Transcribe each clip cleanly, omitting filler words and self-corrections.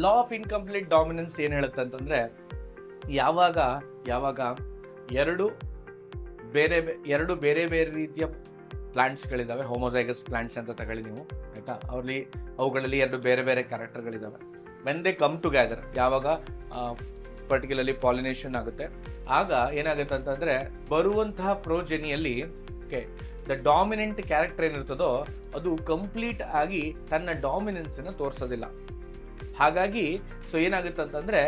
Law of incomplete dominance ಏನು ಹೇಳುತ್ತೆ ಅಂತಂದರೆ, ಯಾವಾಗ ಯಾವಾಗ ಎರಡು ಬೇರೆ ಬೇರೆ ರೀತಿಯ ಪ್ಲಾಂಟ್ಸ್ಗಳಿದ್ದಾವೆ, ಹೋಮೋಸೈಗಸ್ ಪ್ಲಾಂಟ್ಸ್ ಅಂತ ತಗೊಳ್ಳಿ ನೀವು, ಆಯಿತಾ, ಅವುಗಳಲ್ಲಿ ಎರಡು ಬೇರೆ ಬೇರೆ ಕ್ಯಾರೆಕ್ಟರ್ಗಳಿದ್ದಾವೆ. ವೆನ್ ದೇ ಕಮ್ ಟುಗೆದರ್, ಯಾವಾಗ ಪರ್ಟಿಕ್ಯುಲರ್ಲಿ ಪಾಲಿನೇಷನ್ ಆಗುತ್ತೆ, ಆಗ ಏನಾಗುತ್ತೆ ಅಂತಂದರೆ ಬರುವಂತಹ ಪ್ರೋಜೆನಿಯಲ್ಲಿ ಓಕೆ ದ ಡಾಮಿನೆಂಟ್ ಕ್ಯಾರೆಕ್ಟರ್ ಏನಿರ್ತದೋ ಅದು ಕಂಪ್ಲೀಟ್ ಆಗಿ ತನ್ನ ಡಾಮಿನೆನ್ಸನ್ನು ತೋರಿಸೋದಿಲ್ಲ. ಹಾಗಾಗಿ ಸೊ ಏನಾಗುತ್ತೆ ಅಂತಂದರೆ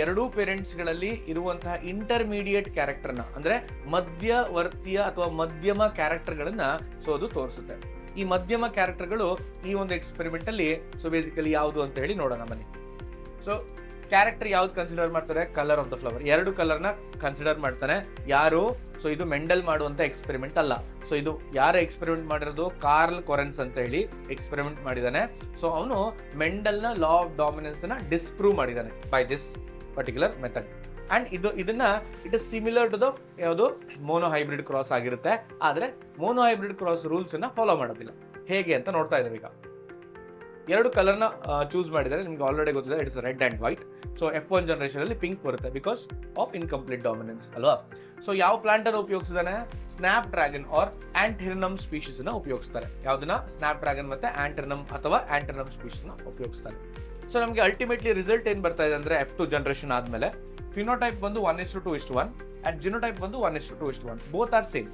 ಎರಡೂ ಪೇರೆಂಟ್ಸ್ಗಳಲ್ಲಿ ಇರುವಂತಹ ಇಂಟರ್ಮೀಡಿಯೇಟ್ ಕ್ಯಾರೆಕ್ಟರ್ನ, ಅಂದರೆ ಮಧ್ಯವರ್ತಿಯ ಅಥವಾ ಮಧ್ಯಮ ಕ್ಯಾರೆಕ್ಟರ್ಗಳನ್ನು ಸೊ ಅದು ತೋರಿಸುತ್ತೆ. ಈ ಮಧ್ಯಮ ಕ್ಯಾರೆಕ್ಟರ್ಗಳು ಈ ಒಂದು ಎಕ್ಸ್ಪೆರಿಮೆಂಟಲ್ಲಿ ಸೊ ಬೇಸಿಕಲಿ ಯಾವುದು ಅಂತ ಹೇಳಿ ನೋಡೋಣ ಬನ್ನಿ. ಸೊ ಕ್ಯಾರೆಕ್ಟರ್ ಯಾವ್ದು ಕನ್ಸಿಡರ್ ಮಾಡ್ತಾರೆ? Colour of the flower. ಎರಡು ಕಲರ್ನ ಕನ್ಸಿಡರ್ ಮಾಡ್ತಾನೆ ಯಾರು? ಸೊ ಇದು ಮೆಂಡಲ್ ಮಾಡುವಂಥ ಎಕ್ಸ್ಪೆರಿಮೆಂಟ್ ಅಲ್ಲ. ಸೊ ಇದು ಯಾರು ಎಕ್ಸ್ಪೆರಿಮೆಂಟ್ ಮಾಡಿರೋದು? ಕಾರ್ಲ್ ಕೊರೆನ್ಸ್ ಅಂತ ಹೇಳಿ ಎಕ್ಸ್ಪೆರಿಮೆಂಟ್ ಮಾಡಿದ್ದಾನೆ. ಸೊ ಅವನು ಮೆಂಡಲ್ನ ಲಾ ಆಫ್ ಡಾಮಿನೆನ್ಸ್ನ ಡಿಸ್ಪ್ರೂವ್ ಮಾಡಿದ್ದಾನೆ by this particular method. And it is similar to the ಯಾವುದು ಮೋನೋ ಹೈಬ್ರಿಡ್ ಕ್ರಾಸ್ ಆಗಿರುತ್ತೆ. ಆದರೆ ಮೋನೋ ಹೈಬ್ರಿಡ್ ಕ್ರಾಸ್ ರೂಲ್ಸನ್ನು ಫಾಲೋ ಮಾಡೋದಿಲ್ಲ. ಹೇಗೆ ಅಂತ ನೋಡ್ತಾ ಇದ್ದೀವಿ ಈಗ. ಎರಡು ಕಲರ್ನ ಚೂಸ್ ಮಾಡಿದರೆ ನಿಮ್ಗೆ ಆಲ್ರೆಡಿ ಗೊತ್ತಿದೆ, it's red and white. So F1 ಜನರೇಷನಲ್ಲಿ ಪಿಂಕ್ ಬರುತ್ತೆ ಬಿಕಾಸ್ ಆಫ್ ಇನ್ಕಂಪ್ಲೀಟ್ ಡಾಮಿನೆನ್ಸ್ ಅಲ್ವಾ. ಸೊ ಯಾವ ಪ್ಲಾಂಟನ್ನು ಉಪಯೋಗಿಸಿದಾನೆ? ಸ್ನ್ಯಾಪ್ ಡ್ರ್ಯಾಗನ್ ಆರ್ ಆಂಟಿರಿನಮ್ ಸ್ಪೀಷೀಸ್ನ ಉಪಯೋಗಿಸ್ತಾರೆ. ಯಾವುದನ್ನ? ಸ್ನ್ಯಾಪ್ ಡ್ರ್ಯಾಗನ್ ಮತ್ತೆ ಆಂಟಿರಿನಮ್ ಅಥವಾ ಆಂಟಿರಿನಮ್ ಸ್ಪೀಷೀಸ್ನ ಉಪಯೋಗಿಸ್ತಾರೆ. ಸೊ ನಮಗೆ ಅಲ್ಟಿಮೇಟ್ಲಿ ರಿಸಲ್ಟ್ ಏನು ಬರ್ತಾ ಇದೆ ಅಂದರೆ F2 ಜನರೇಷನ್ ಆದಮೇಲೆ ಫಿನೋಟೈಪ್ ಬಂದು 1:2:1 ಆ್ಯಂಡ್ ಜಿನೋಟೈಪ್ ಬಂದು 1:2:1. Both are same.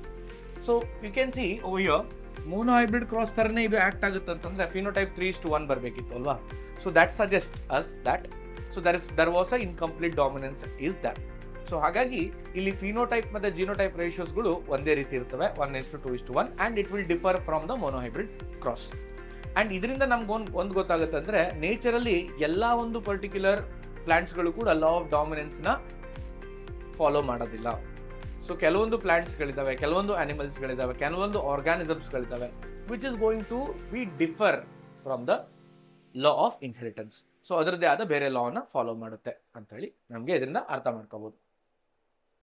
So you can see over here monohybrid cross ಥರನೇ ಇದು ಆ್ಯಕ್ಟ್ ಆಗುತ್ತೆ ಅಂತಂದರೆ ಫಿನೋಟೈಪ್ 3:1 ಬರಬೇಕಿತ್ತು ಅಲ್ವಾ. So that suggest us that so there was a incomplete dominance is that. So ಹಾಗಾಗಿ ಇಲ್ಲಿ ಫಿನೋಟೈಪ್ ಮತ್ತು ಜಿನೋಟೈಪ್ ರೇಷಿಯೋಸ್ಗಳು ಒಂದೇ ರೀತಿ ಇರ್ತವೆ, 1:2:1 and it will differ from the mono hybrid cross. And ಇದರಿಂದ ನಮ್ಗೆ ಒಂದು ಗೊತ್ತಾಗುತ್ತೆ ಅಂದರೆ ನೇಚರಲ್ಲಿ ಎಲ್ಲ ಒಂದು ಪರ್ಟಿಕ್ಯುಲರ್ ಪ್ಲಾಂಟ್ಸ್ಗಳು ಕೂಡ ಲಾ ಆಫ್ ಡಾಮಿನೆನ್ಸ್ನ ಫಾಲೋ ಮಾಡೋದಿಲ್ಲ. ಸೊ ಕೆಲವೊಂದು ಪ್ಲಾಂಟ್ಸ್ಗಳಿದ್ದಾವೆ, ಕೆಲವೊಂದು ಆನಿಮಲ್ಸ್ಗಳಿದ್ದಾವೆ, ಕೆಲವೊಂದು ಆರ್ಗಾನಿಸಮ್ಸ್ಗಳಿದ್ದಾವೆ which is going to be differ from the law of inheritance. So ಅದರದ್ದೇ ಆದ ಬೇರೆ ಲಾನ ಫಾಲೋ ಮಾಡುತ್ತೆ ಅಂತೇಳಿ ನಮಗೆ ಇದರಿಂದ ಅರ್ಥ ಮಾಡ್ಕೋಬೋದು.